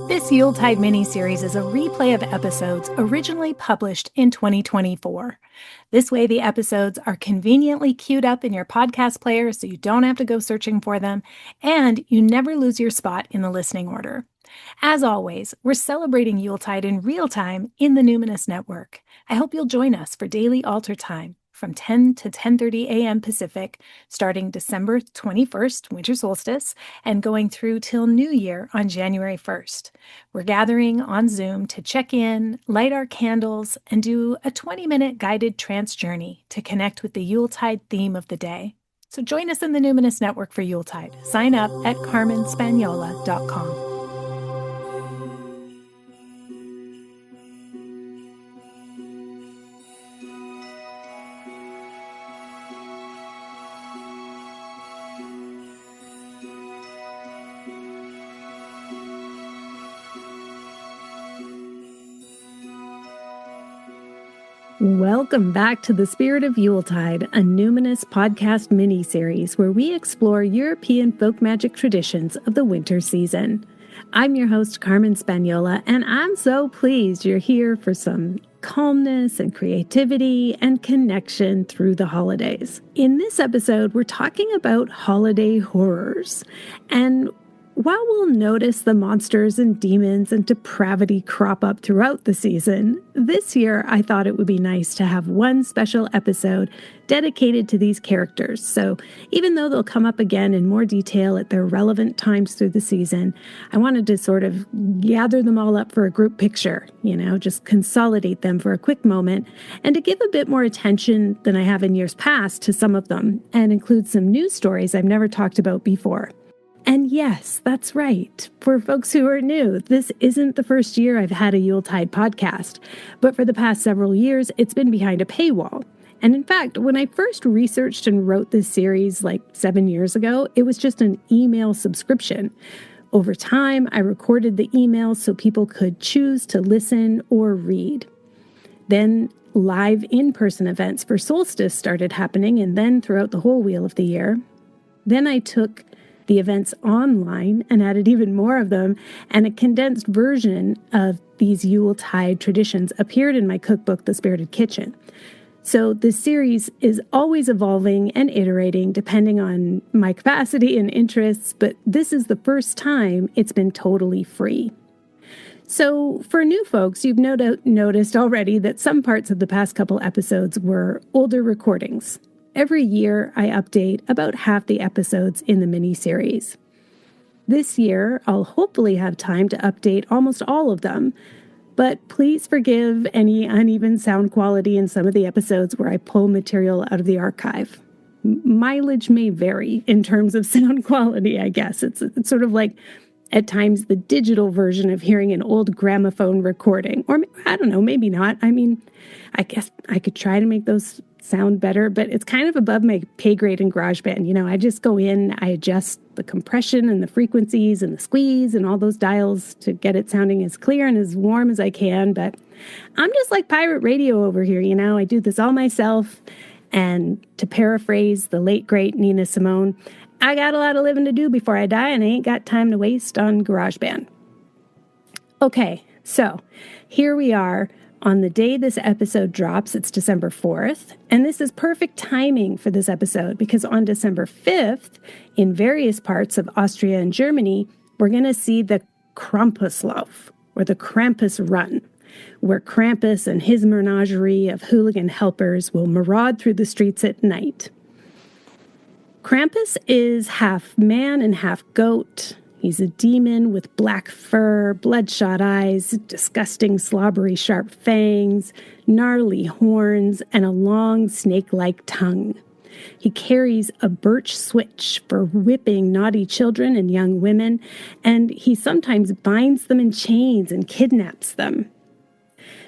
This Yuletide Miniseries is a replay of episodes originally published in 2024. This way, the episodes are conveniently queued up in your podcast player so you don't have to go searching for them, and you never lose your spot in the listening order. As always, we're celebrating Yuletide in real time in the Numinous Network. I hope you'll join us for daily altar time from 10 to 10:30 a.m. Pacific, starting December 21st, winter solstice, and going through till New Year on January 1st. We're gathering on Zoom to check in, light our candles, and do a 20-minute guided trance journey to connect with the Yuletide theme of the day. So join us in the Numinous Network for Yuletide. Sign up at carmenspaniola.com. Welcome back to The Spirit of Yuletide, a Numinous podcast mini-series where we explore European folk magic traditions of the winter season. I'm your host, Carmen Spaniola, and I'm so pleased you're here for some calmness and creativity and connection through the holidays. In this episode, we're talking about holiday horrors. And while we'll notice the monsters and demons and depravity crop up throughout the season, this year I thought it would be nice to have one special episode dedicated to these characters. So even though they'll come up again in more detail at their relevant times through the season, I wanted to sort of gather them all up for a group picture, just consolidate them for a quick moment, and to give a bit more attention than I have in years past to some of them, and include some news stories I've never talked about before. And yes, that's right. For folks who are new, this isn't the first year I've had a Yuletide podcast, but for the past several years, it's been behind a paywall. And in fact, when I first researched and wrote this series like 7 years ago, it was just an email subscription. Over time, I recorded the emails so people could choose to listen or read. Then live in-person events for solstice started happening, and then throughout the whole wheel of the year. Then I took the events online and added even more of them, and a condensed version of these Yuletide traditions appeared in my cookbook, The Spirited Kitchen. So this series is always evolving and iterating depending on my capacity and interests, but this is the first time it's been totally free. So for new folks, you've no doubt noticed already that some parts of the past couple episodes were older recordings. Every year, I update about half the episodes in the mini-series. This year, I'll hopefully have time to update almost all of them, but please forgive any uneven sound quality in some of the episodes where I pull material out of the archive. Mileage may vary in terms of sound quality, I guess. It's sort of like, at times, the digital version of hearing an old gramophone recording. Or, I don't know, maybe not. I mean, I guess I could try to make those sound better, but it's kind of above my pay grade in GarageBand. I just go in, I adjust the compression and the frequencies and the squeeze and all those dials to get it sounding as clear and as warm as I can. But I'm just like pirate radio over here. I do this all myself. And to paraphrase the late, great Nina Simone, I got a lot of living to do before I die, and I ain't got time to waste on GarageBand. Okay, so here we are. On the day this episode drops, it's December 4th, and this is perfect timing for this episode because on December 5th, in various parts of Austria and Germany, we're going to see the Krampuslauf, or the Krampus Run, where Krampus and his menagerie of hooligan helpers will maraud through the streets at night. Krampus is half man and half goat. He's a demon with black fur, bloodshot eyes, disgusting, slobbery, sharp fangs, gnarly horns, and a long snake-like tongue. He carries a birch switch for whipping naughty children and young women, and he sometimes binds them in chains and kidnaps them.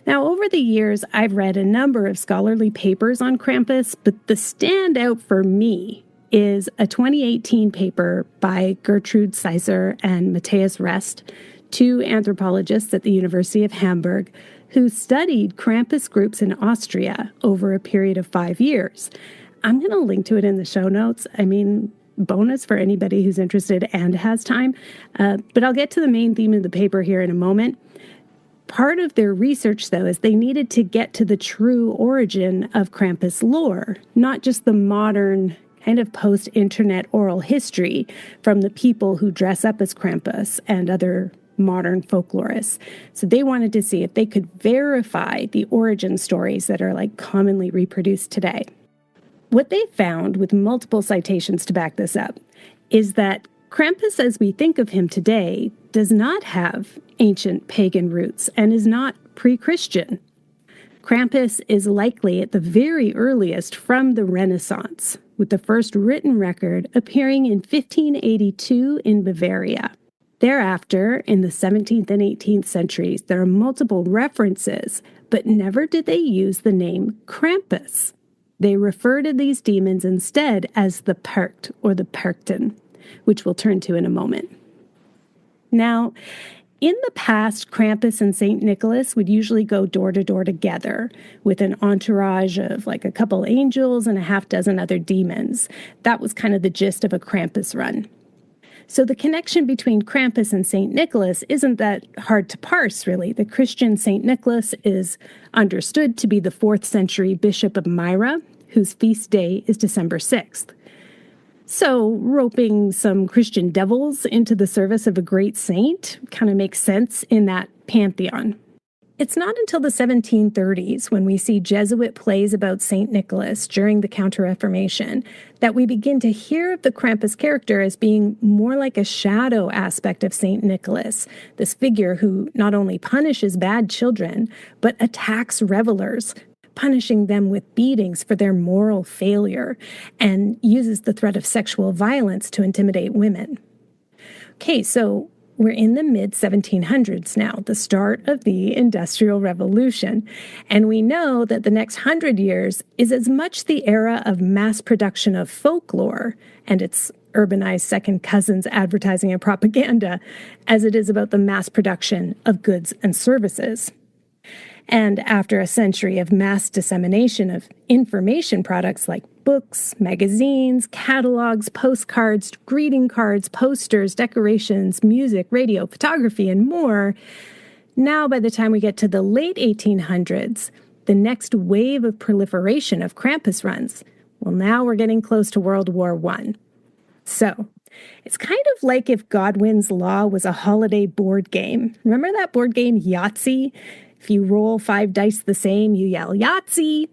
Now, over the years, I've read a number of scholarly papers on Krampus, but the standout for me is a 2018 paper by Gertrude Seisser and Matthias Rest, two anthropologists at the University of Hamburg, who studied Krampus groups in Austria over a period of 5 years. I'm going to link to it in the show notes. I mean, bonus for anybody who's interested and has time. But I'll get to the main theme of the paper here in a moment. Part of their research, though, is they needed to get to the true origin of Krampus lore, not just the modern kind of post-internet oral history from the people who dress up as Krampus and other modern folklorists. So they wanted to see if they could verify the origin stories that are like commonly reproduced today. What they found, with multiple citations to back this up, is that Krampus, as we think of him today, does not have ancient pagan roots and is not pre-Christian. Krampus is likely at the very earliest from the Renaissance, with the first written record appearing in 1582 in Bavaria. Thereafter, in the 17th and 18th centuries, there are multiple references, but never did they use the name Krampus. They refer to these demons instead as the Perkt or the Perkten, which we'll turn to in a moment. Now, in the past, Krampus and St. Nicholas would usually go door to door together with an entourage of like a couple angels and a half dozen other demons. That was kind of the gist of a Krampus run. So the connection between Krampus and St. Nicholas isn't that hard to parse, really. The Christian St. Nicholas is understood to be the 4th century bishop of Myra, whose feast day is December 6th. So roping some Christian devils into the service of a great saint kind of makes sense in that pantheon. It's not until the 1730s, when we see Jesuit plays about St. Nicholas during the Counter-Reformation, that we begin to hear of the Krampus character as being more like a shadow aspect of St. Nicholas, this figure who not only punishes bad children, but attacks revelers, punishing them with beatings for their moral failure, and uses the threat of sexual violence to intimidate women. Okay, so we're in the mid-1700s now, the start of the Industrial Revolution, and we know that the next 100 years is as much the era of mass production of folklore and its urbanized second cousins, advertising and propaganda, as it is about the mass production of goods and services. And after a century of mass dissemination of information products like books, magazines, catalogs, postcards, greeting cards, posters, decorations, music, radio, photography, and more, now by the time we get to the late 1800s, the next wave of proliferation of Krampus runs. Well, now we're getting close to World War I. So, it's kind of like if Godwin's Law was a holiday board game. Remember that board game Yahtzee? If you roll 5 dice the same, you yell Yahtzee.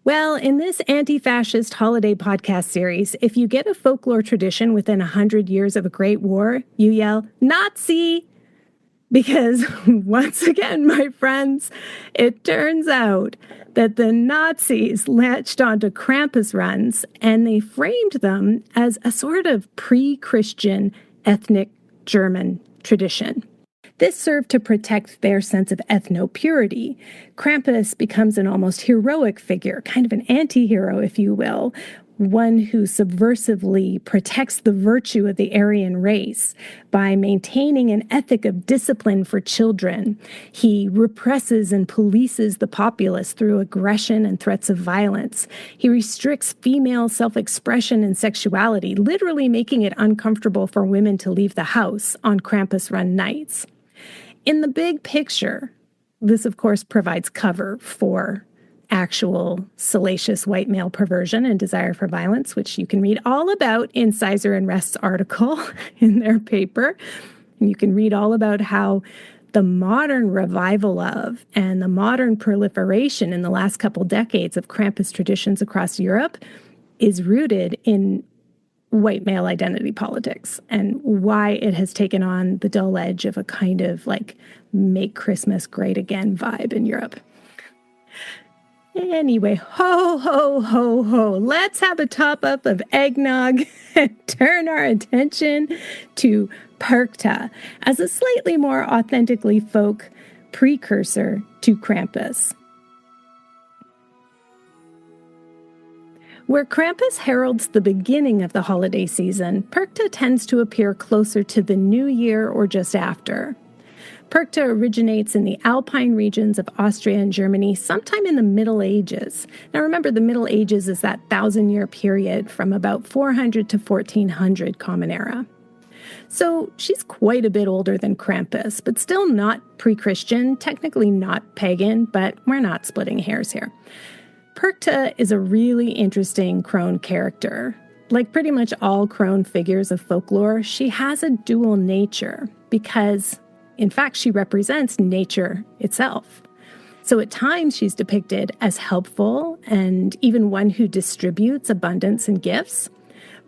Well, in this anti-fascist holiday podcast series, if you get a folklore tradition within 100 years of a great war, you yell Nazi. Because once again, my friends, it turns out that the Nazis latched onto Krampus runs and they framed them as a sort of pre-Christian ethnic German tradition. This served to protect their sense of ethno-purity. Krampus becomes an almost heroic figure, kind of an anti-hero, if you will, one who subversively protects the virtue of the Aryan race by maintaining an ethic of discipline for children. He represses and polices the populace through aggression and threats of violence. He restricts female self-expression and sexuality, literally making it uncomfortable for women to leave the house on Krampus run nights. In the big picture, this, of course, provides cover for actual salacious white male perversion and desire for violence, which you can read all about in Sizer and Rest's article in their paper. And you can read all about how the modern revival of and the modern proliferation in the last couple decades of Krampus traditions across Europe is rooted in white male identity politics and why it has taken on the dull edge of a kind of like make Christmas great again vibe in Europe. Anyway, ho, ho, ho, ho. Let's have a top up of eggnog and turn our attention to Perkta as a slightly more authentically folk precursor to Krampus. Where Krampus heralds the beginning of the holiday season, Perkta tends to appear closer to the new year or just after. Perchta originates in the Alpine regions of Austria and Germany sometime in the Middle Ages. Now remember, the Middle Ages is that 1,000-year period from about 400 to 1400 Common Era. So she's quite a bit older than Krampus, but still not pre-Christian, technically not pagan, but we're not splitting hairs here. Perchta is a really interesting crone character. Like pretty much all crone figures of folklore, she has a dual nature because, in fact, she represents nature itself. So at times she's depicted as helpful and even one who distributes abundance and gifts.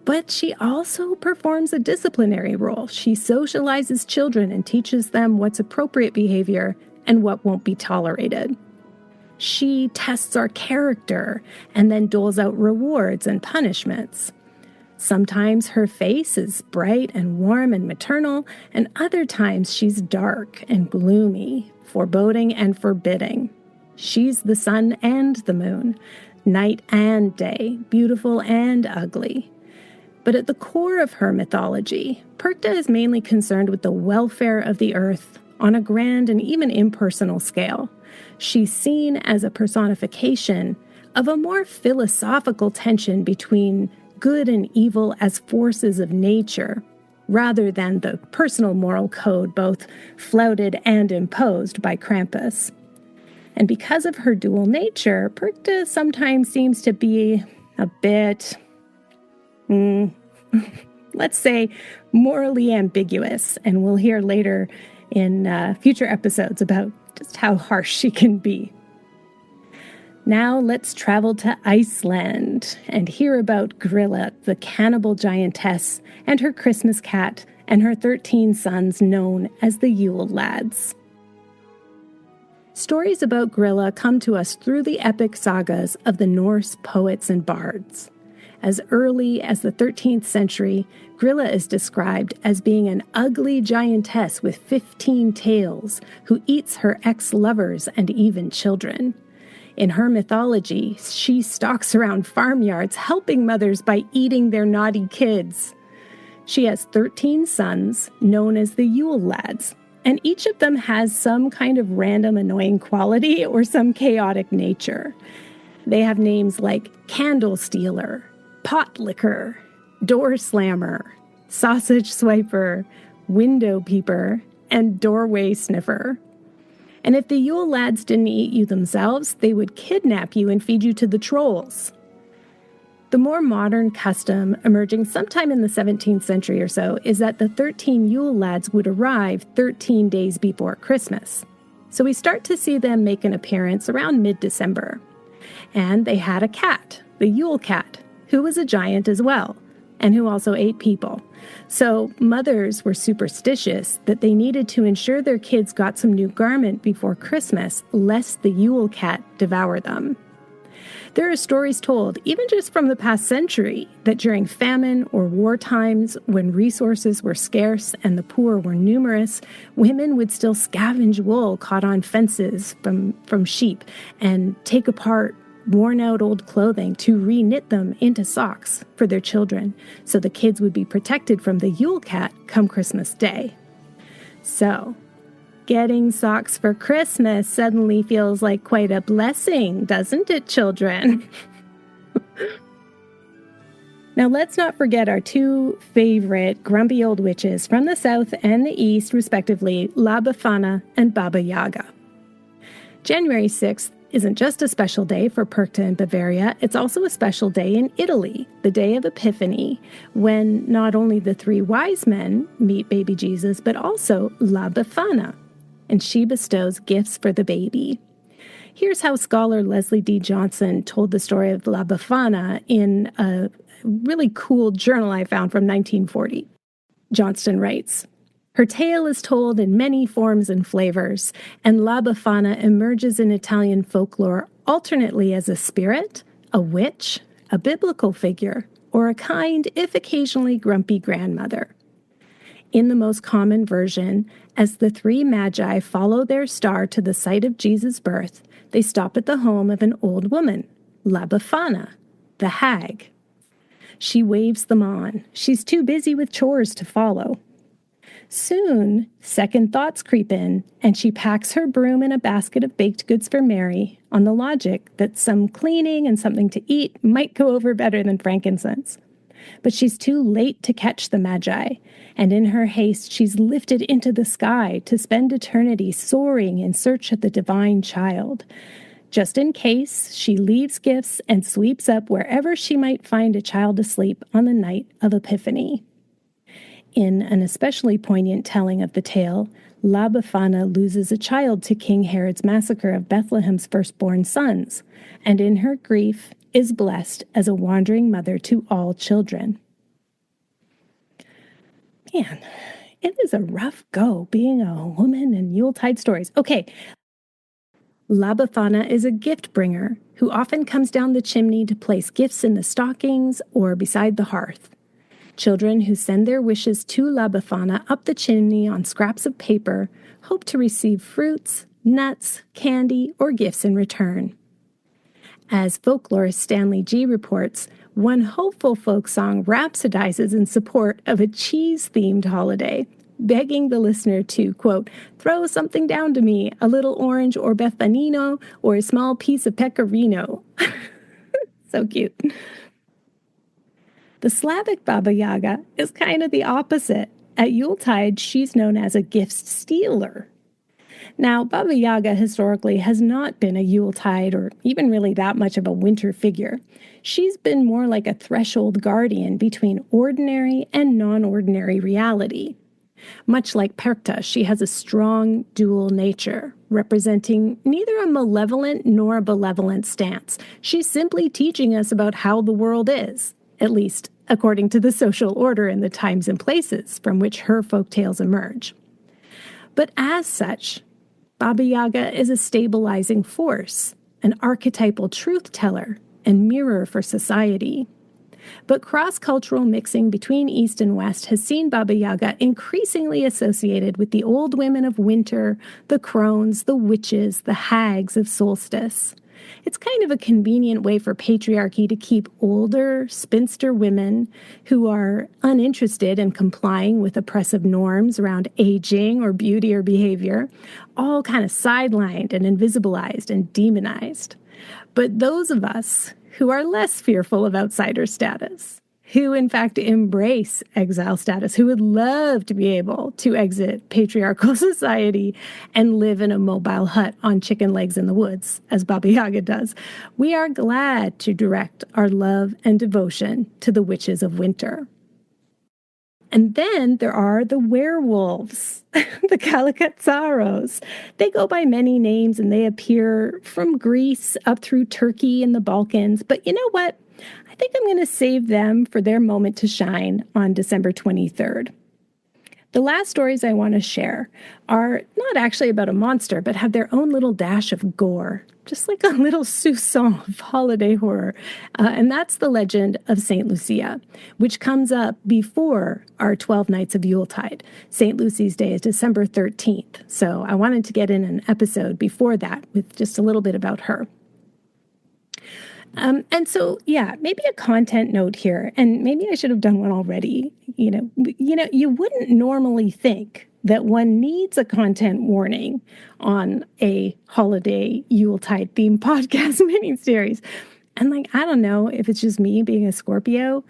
But she also performs a disciplinary role. She socializes children and teaches them what's appropriate behavior and what won't be tolerated. She tests our character and then doles out rewards and punishments. Sometimes her face is bright and warm and maternal, and other times she's dark and gloomy, foreboding and forbidding. She's the sun and the moon, night and day, beautiful and ugly. But at the core of her mythology, Perchta is mainly concerned with the welfare of the earth on a grand and even impersonal scale. She's seen as a personification of a more philosophical tension between good and evil as forces of nature, rather than the personal moral code both flouted and imposed by Krampus. And because of her dual nature, Perchta sometimes seems to be a bit, let's say, morally ambiguous, and we'll hear later in future episodes about just how harsh she can be. Now let's travel to Iceland and hear about Grilla, the cannibal giantess, and her Christmas cat, and her 13 sons known as the Yule Lads. Stories about Grilla come to us through the epic sagas of the Norse poets and bards. As early as the 13th century, Grilla is described as being an ugly giantess with 15 tails who eats her ex-lovers and even children. In her mythology, she stalks around farmyards, helping mothers by eating their naughty kids. She has 13 sons, known as the Yule Lads, and each of them has some kind of random annoying quality or some chaotic nature. They have names like Candle Stealer, Pot Licker, Door Slammer, Sausage Swiper, Window Peeper, and Doorway Sniffer. And if the Yule Lads didn't eat you themselves, they would kidnap you and feed you to the trolls. The more modern custom, emerging sometime in the 17th century or so, is that the 13 Yule Lads would arrive 13 days before Christmas. So we start to see them make an appearance around mid-December. And they had a cat, the Yule Cat, who was a giant as well, and who also ate people. So mothers were superstitious that they needed to ensure their kids got some new garment before Christmas, lest the Yule Cat devour them. There are stories told, even just from the past century, that during famine or war times, when resources were scarce and the poor were numerous, women would still scavenge wool caught on fences from sheep and take apart worn-out old clothing to re-knit them into socks for their children, so the kids would be protected from the Yule Cat come Christmas Day. So, getting socks for Christmas suddenly feels like quite a blessing, doesn't it, children? Now, let's not forget our two favorite grumpy old witches from the south and the east, respectively, La Befana and Baba Yaga. January 6th isn't just a special day for Perchta in Bavaria, it's also a special day in Italy, the day of Epiphany, when not only the three wise men meet baby Jesus, but also La Befana, and she bestows gifts for the baby. Here's how scholar Leslie D. Johnson told the story of La Befana in a really cool journal I found from 1940. Johnston writes, "Her tale is told in many forms and flavors, and La Befana emerges in Italian folklore alternately as a spirit, a witch, a biblical figure, or a kind, if occasionally grumpy grandmother. In the most common version, as the three magi follow their star to the site of Jesus' birth, they stop at the home of an old woman, La Befana, the hag. She waves them on. She's too busy with chores to follow. Soon, second thoughts creep in, and she packs her broom in a basket of baked goods for Mary on the logic that some cleaning and something to eat might go over better than frankincense. But she's too late to catch the Magi, and in her haste she's lifted into the sky to spend eternity soaring in search of the divine child. Just in case, she leaves gifts and sweeps up wherever she might find a child asleep on the night of Epiphany. In an especially poignant telling of the tale, La Befana loses a child to King Herod's massacre of Bethlehem's firstborn sons, and in her grief is blessed as a wandering mother to all children. Man, it is a rough go being a woman in Yuletide stories. Okay, La Befana is a gift bringer who often comes down the chimney to place gifts in the stockings or beside the hearth. Children who send their wishes to La Befana up the chimney on scraps of paper hope to receive fruits, nuts, candy, or gifts in return. As folklorist Stanley G. reports, one hopeful folk song rhapsodizes in support of a cheese-themed holiday, begging the listener to, quote, throw something down to me, a little orange or beffanino, or a small piece of pecorino. So cute. The Slavic Baba Yaga is kind of the opposite. At Yuletide, she's known as a gift stealer. Now, Baba Yaga historically has not been a Yuletide or even really that much of a winter figure. She's been more like a threshold guardian between ordinary and non-ordinary reality. Much like Perkta, she has a strong dual nature, representing neither a malevolent nor a benevolent stance. She's simply teaching us about how the world is, at least according to the social order and the times and places from which her folktales emerge. But as such, Baba Yaga is a stabilizing force, an archetypal truth teller, and mirror for society. But cross-cultural mixing between East and West has seen Baba Yaga increasingly associated with the old women of winter, the crones, the witches, the hags of solstice. It's kind of a convenient way for patriarchy to keep older, spinster women who are uninterested in complying with oppressive norms around aging or beauty or behavior, all kind of sidelined and invisibilized and demonized. But those of us who are less fearful of outsider status, who in fact embrace exile status, who would love to be able to exit patriarchal society and live in a mobile hut on chicken legs in the woods, as Baba Yaga does, we are glad to direct our love and devotion to the witches of winter. And then there are the werewolves, the Kalakatsaros. They go by many names and they appear from Greece up through Turkey and the Balkans. But you know what? I think I'm going to save them for their moment to shine on December 23rd. The last stories I want to share are not actually about a monster, but have their own little dash of gore, just like a little soupçon of holiday horror. And that's the legend of St. Lucia, which comes up before our 12 nights of Yuletide. St. Lucy's Day is December 13th. So I wanted to get in an episode before that with just a little bit about her. And so, yeah, maybe a content note here, and maybe I should have done one already. You wouldn't normally think that one needs a content warning on a holiday Yuletide themed podcast miniseries. And I don't know if it's just me being a Scorpio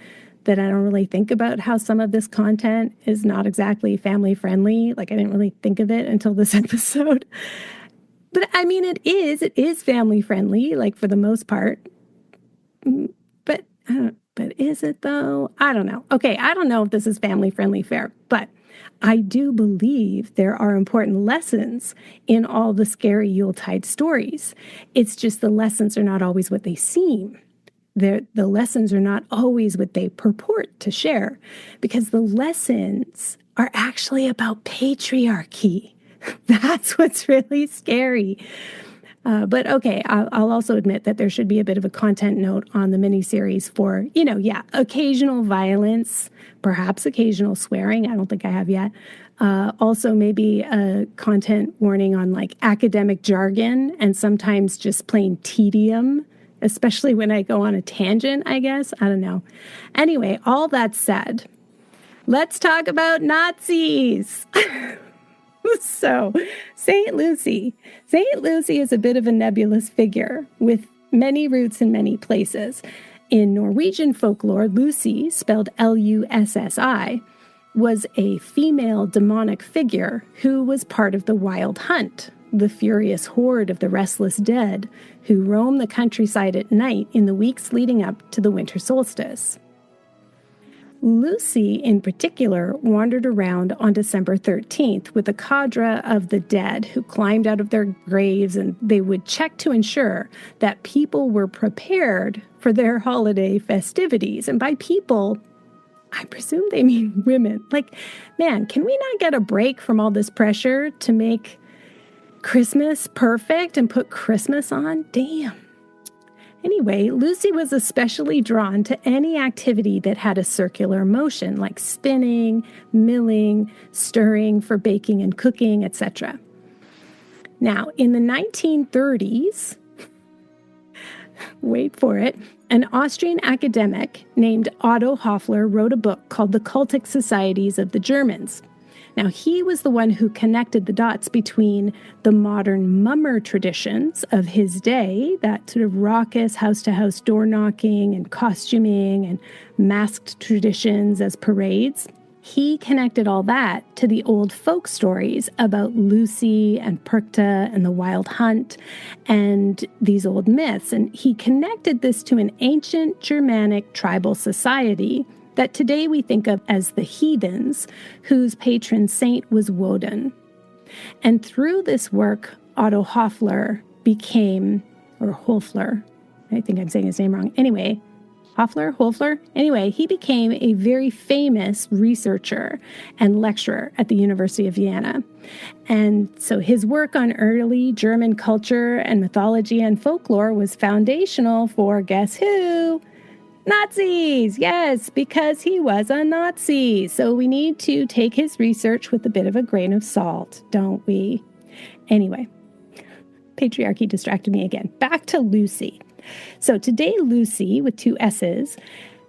that I don't really think about how some of this content is not exactly family friendly. I didn't really think of it until this episode. But I mean, it is family friendly, for the most part. But is it though? I don't know. Okay, I don't know if this is family-friendly fare, but I do believe there are important lessons in all the scary Yuletide stories. It's just the lessons are not always what they seem. The lessons are not always what they purport to share, because the lessons are actually about patriarchy. That's what's really scary. But okay, I'll also admit that there should be a bit of a content note on the miniseries for, occasional violence, perhaps occasional swearing. I don't think I have yet. Also maybe a content warning on academic jargon and sometimes just plain tedium, especially when I go on a tangent, I guess. I don't know. Anyway, all that said, Let's talk about Nazis. So, St. Lucy. St. Lucy is a bit of a nebulous figure with many roots in many places. In Norwegian folklore, Lussi, spelled Lussi, was a female demonic figure who was part of the Wild Hunt, the furious horde of the restless dead who roam the countryside at night in the weeks leading up to the winter solstice. Lussi, in particular, wandered around on December 13th with a cadre of the dead who climbed out of their graves, and they would check to ensure that people were prepared for their holiday festivities. And by people, I presume they mean women. Like, man, can we not get a break from all this pressure to make Christmas perfect and put Christmas on? Damn. Anyway, Lussi was especially drawn to any activity that had a circular motion, like spinning, milling, stirring for baking and cooking, etc. Now, in the 1930s, wait for it, an Austrian academic named Otto Hoffler wrote a book called The Cultic Societies of the Germans. Now, he was the one who connected the dots between the modern mummer traditions of his day, that sort of raucous house-to-house door-knocking and costuming and masked traditions as parades. He connected all that to the old folk stories about Lussi and Perchta and the Wild Hunt and these old myths. And he connected this to an ancient Germanic tribal society that today we think of as the heathens, whose patron saint was Woden. And through this work, Otto Hoffler became, or Hofler, I think I'm saying his name wrong. Anyway, Hofler? Anyway, he became a very famous researcher and lecturer at the University of Vienna. And so his work on early German culture and mythology and folklore was foundational for, guess who? Nazis! Yes, because he was a Nazi. So we need to take his research with a bit of a grain of salt, don't we? Anyway, patriarchy distracted me again. Back to Lussi. So today, Lussi, with two S's,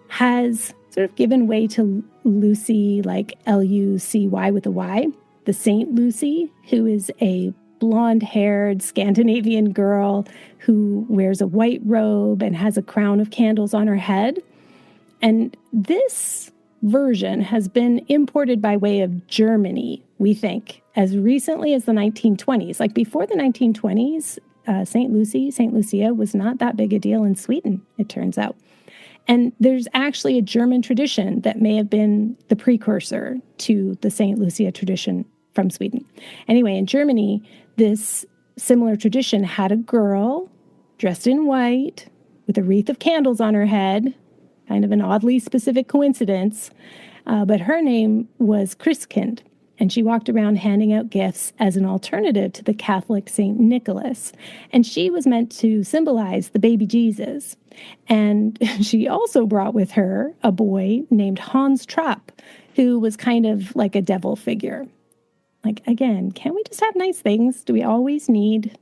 has sort of given way to Lucy, like L-U-C-Y with a Y, the Saint Lucy, who is a blonde-haired Scandinavian girl who wears a white robe and has a crown of candles on her head. And this version has been imported by way of Germany, we think, as recently as the 1920s. Like before the 1920s, St. Lucia was not that big a deal in Sweden, it turns out. And there's actually a German tradition that may have been the precursor to the St. Lucia tradition from Sweden. Anyway, in Germany, this similar tradition had a girl dressed in white with a wreath of candles on her head, kind of an oddly specific coincidence, but her name was Christkind, and she walked around handing out gifts as an alternative to the Catholic St. Nicholas, and she was meant to symbolize the baby Jesus. And she also brought with her a boy named Hans Trapp, who was kind of like a devil figure. Like, again, can't we just have nice things? Do we always need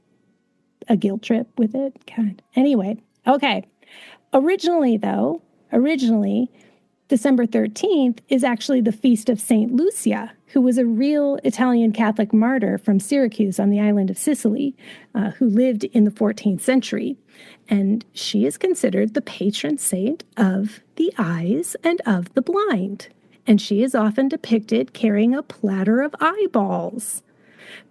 a guilt trip with it? God. Anyway, okay. Originally, December 13th is actually the feast of St. Lucia, who was a real Italian Catholic martyr from Syracuse on the island of Sicily, who lived in the 14th century. And she is considered the patron saint of the eyes and of the blind. And she is often depicted carrying a platter of eyeballs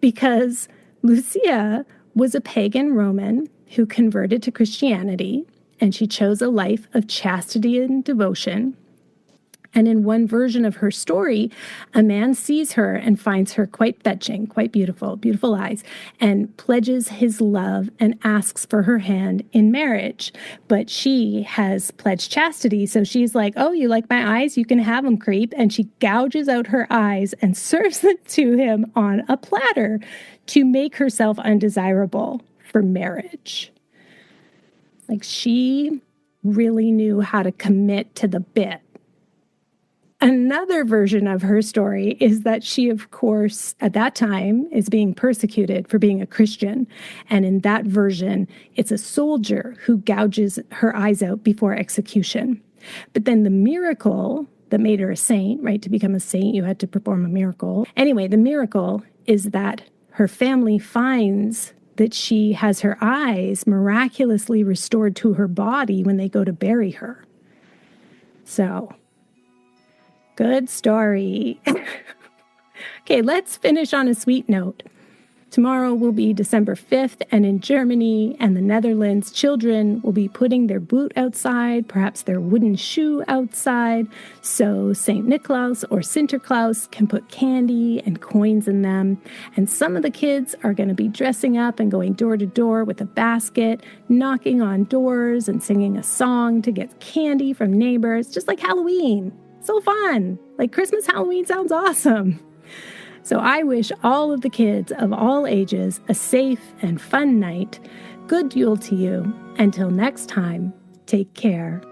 because Lucia was a pagan Roman who converted to Christianity, and she chose a life of chastity and devotion. And in one version of her story, a man sees her and finds her quite fetching, quite beautiful, beautiful eyes, and pledges his love and asks for her hand in marriage. But she has pledged chastity, so she's like, oh, you like my eyes? You can have them, creep. And she gouges out her eyes and serves them to him on a platter to make herself undesirable for marriage. Like, she really knew how to commit to the bit. Another version of her story is that she, of course, at that time is being persecuted for being a Christian. And in that version, it's a soldier who gouges her eyes out before execution. But then the miracle that made her a saint, right? To become a saint, you had to perform a miracle. Anyway, the miracle is that her family finds that she has her eyes miraculously restored to her body when they go to bury her. So, good story. Okay, let's finish on a sweet note. Tomorrow will be December 5th, and in Germany and the Netherlands, children will be putting their boot outside, perhaps their wooden shoe outside, so St. Niklaus or Sinterklaas can put candy and coins in them. And some of the kids are going to be dressing up and going door to door with a basket, knocking on doors and singing a song to get candy from neighbors, just like Halloween. So fun! Like Christmas Halloween sounds awesome. So I wish all of the kids of all ages a safe and fun night. Good Yule to you. Until next time, take care.